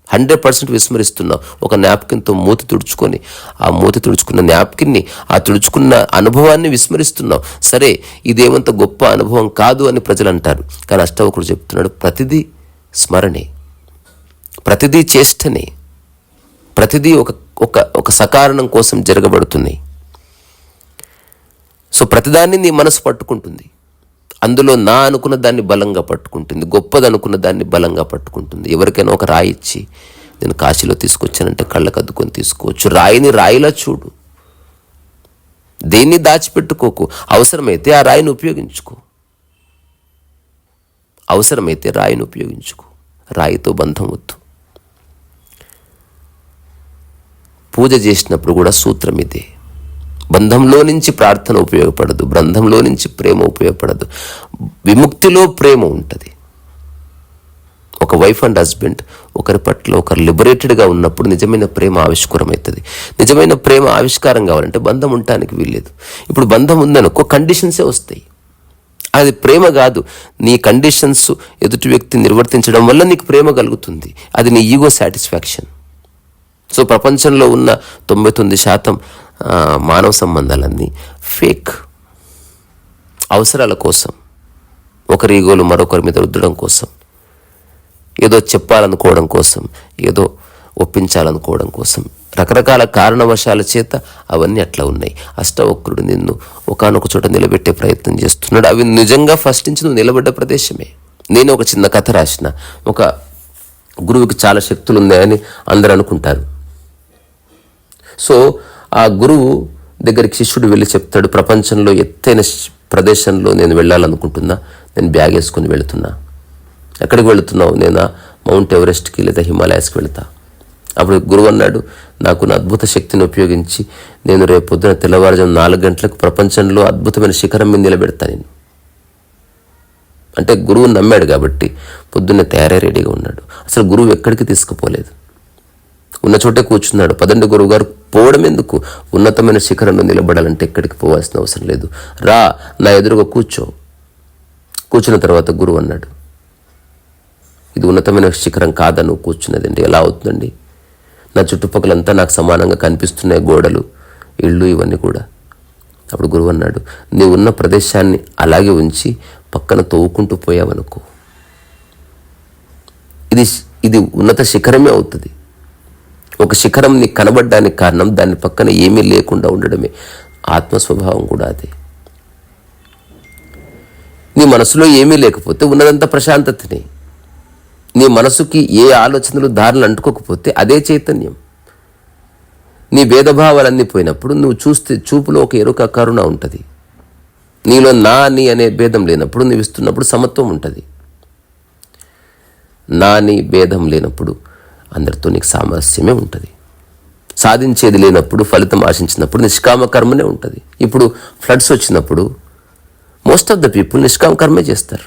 100% విస్మరిస్తున్నావు. ఒక న్యాప్కిన్తో మూతి తుడుచుకొని ఆ మూతి తుడుచుకున్న న్యాప్కిన్ని, ఆ తుడుచుకున్న అనుభవాన్ని విస్మరిస్తున్నావు. సరే, ఇదేమంత గొప్ప అనుభవం కాదు అని ప్రజలు అంటారు, కానీ అష్టావకుడు చెప్తున్నాడు ప్రతిదీ స్మరణే, ప్రతిదీ చేష్టనే, ప్రతిదీ ఒక సకారణం కోసం జరగబడుతున్నాయి. సో ప్రతిదాన్ని నీ మనసు పట్టుకుంటుంది, అందులో నా అనుకున్న దాన్ని బలంగా పట్టుకుంటుంది, గొప్పది అనుకున్న దాన్ని బలంగా పట్టుకుంటుంది. ఎవరికైనా ఒక రాయి ఇచ్చి నేను కాశీలో తీసుకొచ్చానంటే కళ్ళకు అద్దుకొని తీసుకోవచ్చు. రాయిని రాయిలా చూడు, దేన్ని దాచిపెట్టుకోకు. అవసరమైతే ఆ రాయిని ఉపయోగించుకో, అవసరమైతే రాయిని ఉపయోగించుకో. రాయితో బంధం వద్దు. పూజ చేసినప్పుడు కూడా సూత్రం ఇదే. బంధంలో నుంచి ప్రార్థన ఉపయోగపడదు, బంధంలో నుంచి ప్రేమ ఉపయోగపడదు. విముక్తిలో ప్రేమ ఉంటుంది. ఒక వైఫ్ అండ్ హస్బెండ్ ఒకరి పట్ల ఒకరు లిబరేటెడ్గా ఉన్నప్పుడు నిజమైన ప్రేమ ఆవిష్కరమవుతుంది. నిజమైన ప్రేమ ఆవిష్కారం కావాలంటే బంధం ఉండటానికి వీల్లేదు. ఇప్పుడు బంధం ఉందనుకో, కండిషన్సే వస్తాయి. అది ప్రేమ కాదు. నీ కండిషన్స్ ఎదుటి వ్యక్తిని నిర్వర్తించడం వల్ల నీకు ప్రేమ కలుగుతుంది. అది నీ ఈగో సాటిస్ఫాక్షన్. సో ప్రపంచంలో ఉన్న 99% మానవ సంబంధాలన్నీ ఫేక్. అవసరాల కోసం, ఒకరి ఈగోలు మరొకరి మీద రుద్దడం కోసం, ఏదో చెప్పాలనుకోవడం కోసం, ఏదో ఒప్పించాలనుకోవడం కోసం, రకరకాల కారణవశాల చేత అవన్నీ అట్లా ఉన్నాయి. అష్టవక్రుడు నిన్ను ఒకానొక చోట నిలబెట్టే ప్రయత్నం చేస్తున్నాడు. అవి నిజంగా ఫస్ట్ నుంచి నువ్వు నిలబడ్డ ప్రదేశమే. నేను ఒక చిన్న కథ రాసిన. ఒక గురువుకి చాలా శక్తులు ఉన్నాయని అందరూ అనుకుంటారు. సో ఆ గురువు దగ్గరికి శిష్యుడు వెళ్ళి చెప్తాడు, ప్రపంచంలో ఎత్తైన ప్రదేశంలో నేను వెళ్ళాలనుకుంటున్నా, నేను బ్యాగ్ వేసుకొని వెళుతున్నా. ఎక్కడికి వెళుతున్నావు? నేను మౌంట్ ఎవరెస్ట్కి లేదా హిమాలయాస్కి వెళుతా. అప్పుడు గురువు అన్నాడు, నాకు నా అద్భుత శక్తిని ఉపయోగించి నేను రేపు పొద్దున తెల్లవారుజాము 4 గంటలకు ప్రపంచంలో అద్భుతమైన శిఖరం మీద నిలబెడతా నేను. అంటే గురువు నమ్మాడు కాబట్టి పొద్దున్నే తయారై రెడీగా ఉన్నాడు. అసలు గురువు ఎక్కడికి తీసుకుపోలేదు, ఉన్న చోటే కూర్చున్నాడు. పదండి గురువు గారు, పోవడం ఎందుకు? ఉన్నతమైన శిఖరంలో నిలబడాలంటే ఎక్కడికి పోవాల్సిన అవసరం లేదు, రా నా ఎదురుగా కూర్చో. కూర్చున్న తర్వాత గురువు అన్నాడు, ఇది ఉన్నతమైన శిఖరం కాదని నువ్వు కూర్చున్నదండి. ఎలా అవుతుందండి? నా చుట్టుపక్కలంతా నాకు సమానంగా కనిపిస్తున్నాయి, గోడలు, ఇళ్ళు, ఇవన్నీ కూడా. అప్పుడు గురువు అన్నాడు, నీవు ఉన్న ప్రదేశాన్ని అలాగే ఉంచి పక్కన తవ్వుకుంటూ పోయావనుకో, ఇది ఉన్నత శిఖరమే అవుతుంది. ఒక శిఖరం నీకు కనబడడానికి కారణం దాని పక్కన ఏమీ లేకుండా ఉండడమే. ఆత్మస్వభావం కూడా అదే. నీ మనసులో ఏమీ లేకపోతే ఉన్నదంతా ప్రశాంతతనే. నీ మనసుకి ఏ ఆలోచనలు దారులు అంటుకోకపోతే అదే చైతన్యం. నీ భేదభావాలన్నీ పోయినప్పుడు నువ్వు చూస్తే చూపులో ఒక ఎరుక, కరుణ ఉంటుంది. నీలో నా నీ అనే భేదం లేనప్పుడు, నువ్వు ఇస్తున్నప్పుడు సమత్వం ఉంటుంది. నా నీ భేదం లేనప్పుడు అందరితో నీకు సామరస్యమే ఉంటుంది. సాధించేది లేనప్పుడు, ఫలితం ఆశించినప్పుడు నిష్కామ కర్మనే ఉంటుంది. ఇప్పుడు ఫ్లడ్స్ వచ్చినప్పుడు మోస్ట్ ఆఫ్ ద పీపుల్ నిష్కామ కర్మే చేస్తారు.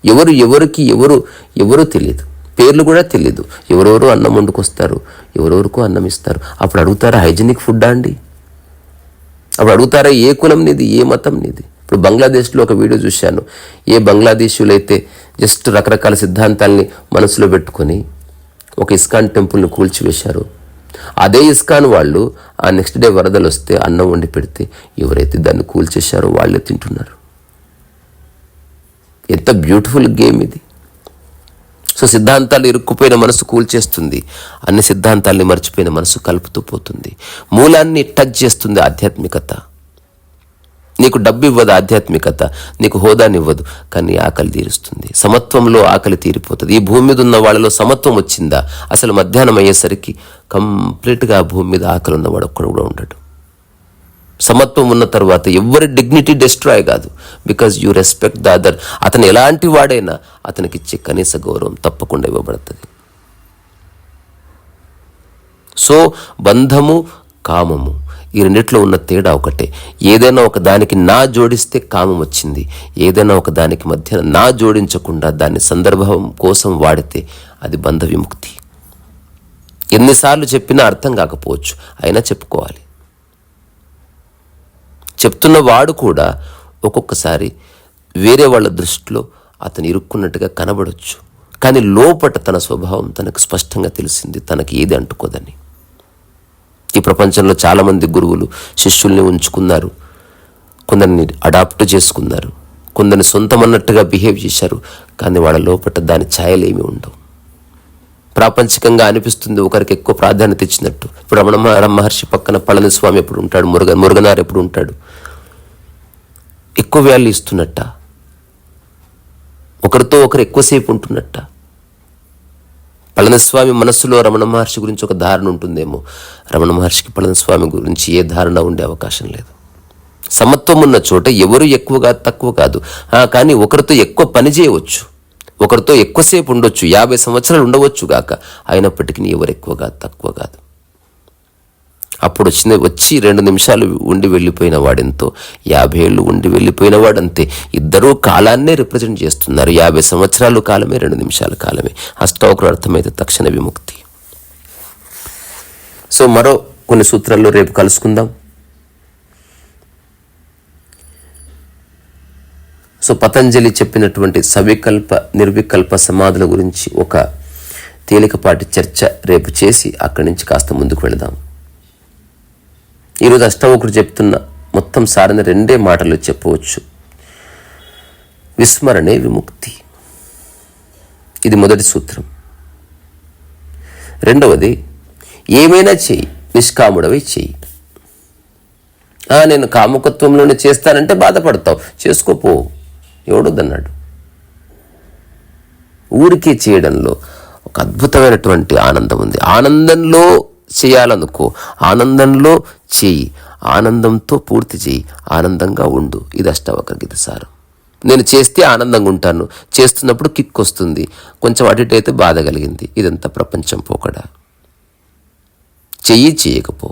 ఎవరు తెలియదు, పేర్లు కూడా తెలియదు. ఎవరెవరో అన్నం వండుకొస్తారు, ఎవరెవరికో అన్నం ఇస్తారు. అప్పుడు అడుగుతారా హైజీనిక్ ఫుడ్డా అండి? అప్పుడు అడుగుతారా ఏ కులం నీది, ఏ మతం నీది? ఇప్పుడు బంగ్లాదేశ్లో ఒక వీడియో చూశాను. ఏ బంగ్లాదేశీయులైతే జస్ట్ రకరకాల సిద్ధాంతాల్ని మనసులో పెట్టుకొని ఒక ఇస్కాన్ టెంపుల్ని కూల్చివేశారు, అదే ఇస్కాన్ వాళ్ళు ఆ నెక్స్ట్ డే వరదలు వస్తే అన్నం వండి పెడితే ఎవరైతే దాన్ని కూల్చేశారో వాళ్ళే తింటున్నారు. ఎంత బ్యూటిఫుల్ గేమ్ ఇది. సో సిద్ధాంతాలు ఇరుక్కుపోయిన మనసు కూల్చేస్తుంది, అన్ని సిద్ధాంతాల్ని మర్చిపోయిన మనసు కలుపుతూ పోతుంది. మూలాన్ని టచ్ చేస్తుంది ఆధ్యాత్మికత. నీకు డబ్బు ఇవ్వదు ఆధ్యాత్మికత, నీకు హోదానివ్వదు, కానీ ఆకలి తీరుస్తుంది. సమత్వంలో ఆకలి తీరిపోతుంది. ఈ భూమి మీద ఉన్న వాళ్ళలో సమత్వం వచ్చిందా? అసలు మధ్యాహ్నం అయ్యేసరికి కంప్లీట్గా ఆ భూమి మీద ఆకలి ఉన్నవాడు ఒక్కడు కూడా ఉండడు. సమత్వం ఉన్న తర్వాత ఎవరి డిగ్నిటీ డిస్ట్రాయ్ కాదు, because you respect the other. అతను ఎలాంటి వాడైనా అతనికి ఇచ్చే కనీస గౌరవం తప్పకుండా ఇవ్వబడుతుంది. సో బంధము, కామము, ఈ రెండిట్లో ఉన్న తేడా ఒకటే. ఏదైనా ఒక దానికి నా జోడిస్తే కామం వచ్చింది, ఏదైనా ఒక దానికి మధ్య నా జోడించకుండా దాన్ని సందర్భం కోసం వాడితే అది బంధ విముక్తి. ఎన్నిసార్లు చెప్పినా అర్థం కాకపోవచ్చు, అయినా చెప్పుకోవాలి. చెప్తున్న వాడు కూడా ఒక్కొక్కసారి వేరే వాళ్ళ దృష్టిలో అతను ఇరుక్కున్నట్టుగా కనబడవచ్చు, కానీ లోపట తన స్వభావం తనకు స్పష్టంగా తెలిసింది, తనకి ఏది అంటుకోదని. ఈ ప్రపంచంలో చాలామంది గురువులు శిష్యుల్ని ఉంచుకున్నారు, కొందరిని అడాప్ట్ చేసుకున్నారు, కొందరిని సొంతమన్నట్టుగా బిహేవ్ చేశారు, కానీ వాళ్ళ లోపట దాని ఛాయలేమి ఉండవు. ప్రాపంచికంగా అనిపిస్తుంది, ఒకరికి ఎక్కువ ప్రాధాన్యత ఇచ్చినట్టు. ఇప్పుడు రమణ మహర్షి పక్కన పళనిస్వామి ఎప్పుడు ఉంటాడు, మురుగనార్ ఎప్పుడు ఉంటాడు, ఎక్కువ వాల్యూ ఇస్తున్నట్ట, ఒకరితో ఒకరు ఎక్కువసేపు ఉంటున్నట్ట. పళనిస్వామి మనస్సులో రమణ మహర్షి గురించి ఒక ధారణ ఉంటుందేమో, రమణ మహర్షికి పళనిస్వామి గురించి ఏ ధారణ ఉండే అవకాశం లేదు. సమత్వం ఉన్న చోట ఎవరు ఎక్కువగా తక్కువ కాదు, కానీ ఒకరితో ఎక్కువ పని చేయవచ్చు, ఒకరితో ఎక్కువసేపు ఉండొచ్చు, 50 సంవత్సరాలు ఉండవచ్చు గాక, అయినప్పటికీ ఎవరు ఎక్కువగా తక్కువ కాదు. అప్పుడు వచ్చి 2 నిమిషాలు ఉండి వెళ్ళిపోయిన వాడెంతో, 50 ఏళ్ళు ఉండి వెళ్ళిపోయిన వాడంతే. ఇద్దరూ కాలాన్నే రిప్రజెంట్ చేస్తున్నారు. 50 సంవత్సరాలు కాలమే, 2 నిమిషాల కాలమే. అష్టావక్ర అర్థమైతే తక్షణ విముక్తి. సో మరో కొన్ని సూత్రాల్లో రేపు కలుసుకుందాం. సో పతంజలి చెప్పినటువంటి సవికల్ప, నిర్వికల్ప సమాధుల గురించి ఒక తేలికపాటి చర్చ రేపు చేసి అక్కడి నుంచి కాస్త ముందుకు వెళదాం. ఈరోజు అష్టావకుడు చెప్తున్న మొత్తం సారిన 2 మాటలు చెప్పవచ్చు. విస్మరణే విముక్తి, ఇది మొదటి సూత్రం. రెండవది, ఏమైనా చెయ్యి, నిష్కాముడవై చెయ్యి. నేను కాముకత్వంలోనే చేస్తానంటే బాధపడతావు, చేసుకోపో, ఎవడొద్దన్నాడు. ఊరికే చేయడంలో ఒక అద్భుతమైనటువంటి ఆనందం ఉంది. ఆనందంలో చేయాలనుకో, ఆనందంలో చెయ్యి, ఆనందంతో పూర్తి చేయి, ఆనందంగా ఉండు. ఇది అష్టావక్ర గీత సారం. నేను చేస్తే ఆనందంగా ఉంటాను, చేస్తున్నప్పుడు కిక్ వస్తుంది, కొంచెం అటు ఇటు అయితే బాధ కలిగింది, ఇదంతా ప్రపంచం పోకడా. చెయ్యి, చేయకపో.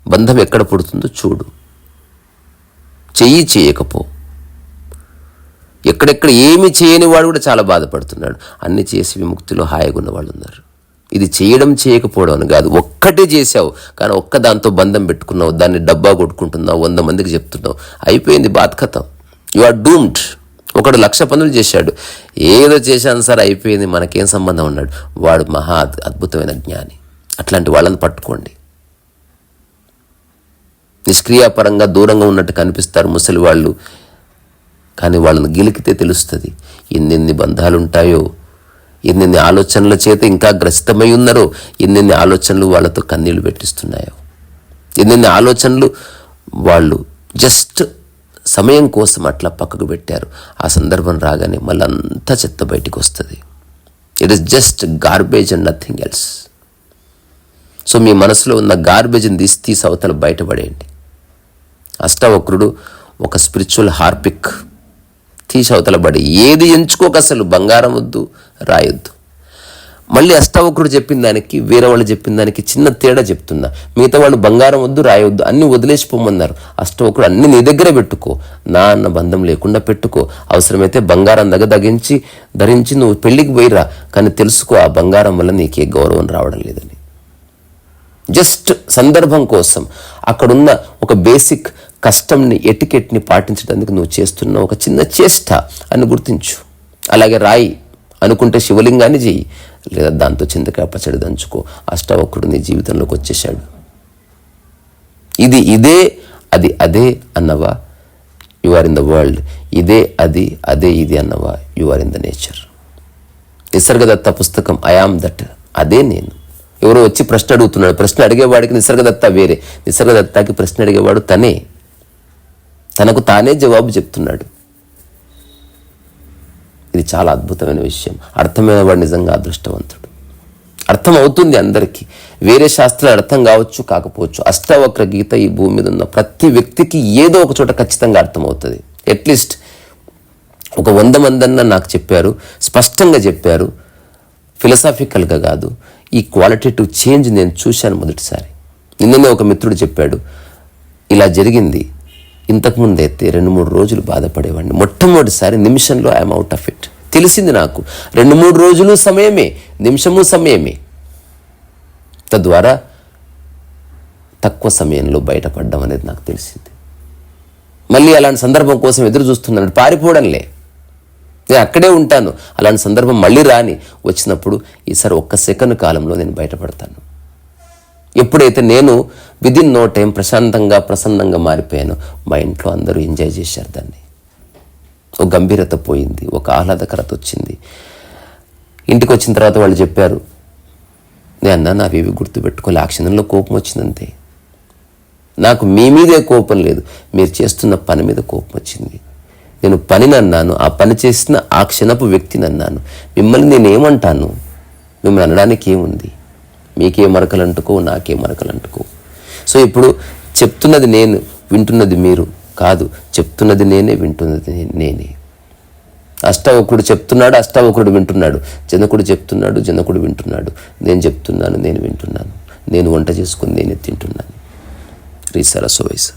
బంధం ఎక్కడ పుడుతుందో చూడు. చెయ్యి, చేయకపో. ఎక్కడెక్కడ ఏమి చేయని వాడు కూడా చాలా బాధపడుతున్నాడు, అన్ని చేసి విముక్తిలో హాయిగా ఉన్న వాళ్ళు ఉన్నారు. ఇది చేయడం చేయకపోవడం అని కాదు, ఒక్కటే చేసావు కానీ ఒక్క దాంతో బంధం పెట్టుకున్నావు, దాన్ని డబ్బా కొట్టుకుంటున్నావు, 100 మందికి చెప్తున్నావు, అయిపోయింది, బాత్ ఖతం. You are doomed. ఒకడు 1,00,000 పనులు చేశాడు, ఏదో చేశాను సార్ అయిపోయింది మనకేం సంబంధం ఉన్నాడు, వాడు మహా అద్భుతమైన జ్ఞాని. అట్లాంటి వాళ్ళని పట్టుకోండి. నిష్క్రియాపరంగా దూరంగా ఉన్నట్టు కనిపిస్తారు ముసలి వాళ్ళు, కానీ వాళ్ళని గెలికితే తెలుస్తుంది ఎన్నెన్ని బంధాలు ఉంటాయో, ఎన్నెన్ని ఆలోచనల చేత ఇంకా గ్రసితమై ఉన్నారో, ఎన్నెన్ని ఆలోచనలు వాళ్ళతో కన్నీళ్లు పెట్టిస్తున్నాయో, ఎన్నెన్ని ఆలోచనలు వాళ్ళు జస్ట్ సమయం కోసం అట్లా పక్కకు పెట్టారు. ఆ సందర్భం రాగానే మళ్ళీ అంతా చెత్త బయటికి వస్తుంది. It is just garbage and nothing else. So మీ మనసులో ఉన్న గార్బేజ్ని తీసి అవతల బయటపడేయండి. అష్టావక్రుడు ఒక స్పిరిచువల్ హార్పిక్, తీసి అవతల పడి ఏది ఎంచుకోక, అసలు బంగారం వద్దు, రాయొద్దు. మళ్ళీ అష్టావక్రుడు చెప్పిన దానికి వేరే వాళ్ళు చెప్పిన దానికి చిన్న తేడా చెప్తున్నా. మిగతా వాళ్ళు బంగారం వద్దు, రాయొద్దు, అన్ని వదిలేసిపోమన్నారు. అష్టావక్రుడు అన్ని నీ దగ్గరే పెట్టుకో, నా అన్న బంధం లేకుండా పెట్టుకో, అవసరమైతే బంగారం ధరించి నువ్వు పెళ్లికి పోయిరా, కానీ తెలుసుకో ఆ బంగారం వల్ల నీకే గౌరవం రావడం లేదని. జస్ట్ సందర్భం కోసం అక్కడున్న ఒక బేసిక్ కస్టమ్ని, ఎటికెట్ని పాటించడానికి నువ్వు చేస్తున్న ఒక చిన్న చేష్ట అని గుర్తించు. అలాగే రాయి అనుకుంటే శివలింగాన్ని చెయ్యి, లేదా దాంతో చింతకాయ పచ్చడి దంచుకో. అష్టావక్రుడు నీ జీవితంలోకి వచ్చేసాడు. ఇదే అది అదే అన్నవా, you are in the world. ఇదే అది అదే ఇది అన్నవా, you are in the nature. Nisargadatta పుస్తకం ఐ ఆమ్ దట్, అదే నేను. ఎవరో వచ్చి ప్రశ్న అడుగుతున్నాడు, ప్రశ్న అడిగేవాడికి నిసర్గదత్త వేరే, నిసర్గదత్తకి ప్రశ్న అడిగేవాడు తనే, తనకు తానే జవాబు చెప్తున్నాడు. ఇది చాలా అద్భుతమైన విషయం. అర్థమైన వాడు నిజంగా అదృష్టవంతుడు. అర్థం అవుతుంది అందరికీ, వేరే శాస్త్రాలు అర్థం కావచ్చు కాకపోవచ్చు. అష్టావక్ర గీత ఈ భూమి మీద ఉన్న ప్రతి వ్యక్తికి ఏదో ఒక చోట ఖచ్చితంగా అర్థమవుతుంది. అట్లీస్ట్ ఒక 100 మందన్నా నాకు చెప్పారు, స్పష్టంగా చెప్పారు, ఫిలసాఫికల్గా కాదు. ఈ క్వాలిటేటివ్ చేంజ్ నేను చూశాను మొదటిసారి. నిన్ననే ఒక మిత్రుడు చెప్పాడు, ఇలా జరిగింది, ఇంతకుముందు అయితే 2-3 రోజులు బాధపడేవాడిని, మొట్టమొదటిసారి నిమిషంలో ఐఎమ్ అవుట్ ఆఫ్ ఇట్. తెలిసింది నాకు 2-3 రోజులు సమయమే, నిమిషము సమయమే. తద్వారా తక్కువ సమయంలో బయటపడడం అనేది నాకు తెలిసింది. మళ్ళీ అలాంటి సందర్భం కోసం ఎదురు చూస్తున్నాను, పారిపోవడంలే, నేను అక్కడే ఉంటాను. అలాంటి సందర్భం మళ్ళీ రాని, వచ్చినప్పుడు ఈసారి 1 సెకండ్ కాలంలో నేను బయటపడతాను. ఎప్పుడైతే నేను విదిన్ నో టైం ప్రసన్నంగా మారిపోయానో, మా ఇంట్లో అందరూ ఎంజాయ్ చేశారు దాన్ని. ఒక గంభీరత పోయింది, ఒక ఆహ్లాదకరత వచ్చింది. ఇంటికి వచ్చిన తర్వాత వాళ్ళు చెప్పారు, నేను నావేవి గుర్తుపెట్టుకోలే, ఆ క్షణంలో కోపం వచ్చిందంతే. నాకు మీ మీదే కోపం లేదు, మీరు చేస్తున్న పని మీద కోపం వచ్చింది. నేను పనిని అన్నాను, ఆ పని చేసిన ఆ క్షణపు వ్యక్తిని అన్నాను. మిమ్మల్ని నేనేమంటాను? మిమ్మల్ని అనడానికి ఏముంది? మీకే మరకలు అంటుకో, నాకే మరకలు అంటుకో. సో ఇప్పుడు చెప్తున్నది నేను, వింటున్నది మీరు కాదు. చెప్తున్నది నేనే, వింటున్నది నేనే. అష్టావక్రుడు చెప్తున్నాడు, అష్టావక్రుడు వింటున్నాడు. జనకుడు చెప్తున్నాడు, జనకుడు వింటున్నాడు. నేను చెప్తున్నాను, నేను వింటున్నాను. నేను వంట చేసుకుని నేనే తింటున్నాను. రీసరస్సు వయసు.